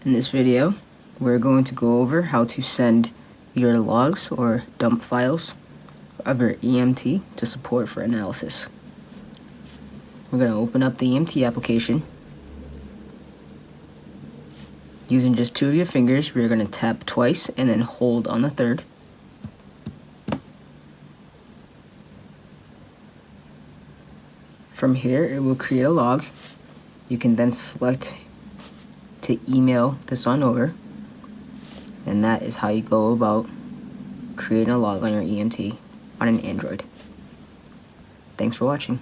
In this video, we're going to go over how to send your logs or dump files of your EMT to support for analysis. We're going to open up the EMT application. Using just two of your fingers, we're going to tap twice and then hold on the third. From here, it will create a log. You can then select to email this on over, and that is how you go about creating a log on your EMT on an Android. Thanks for watching.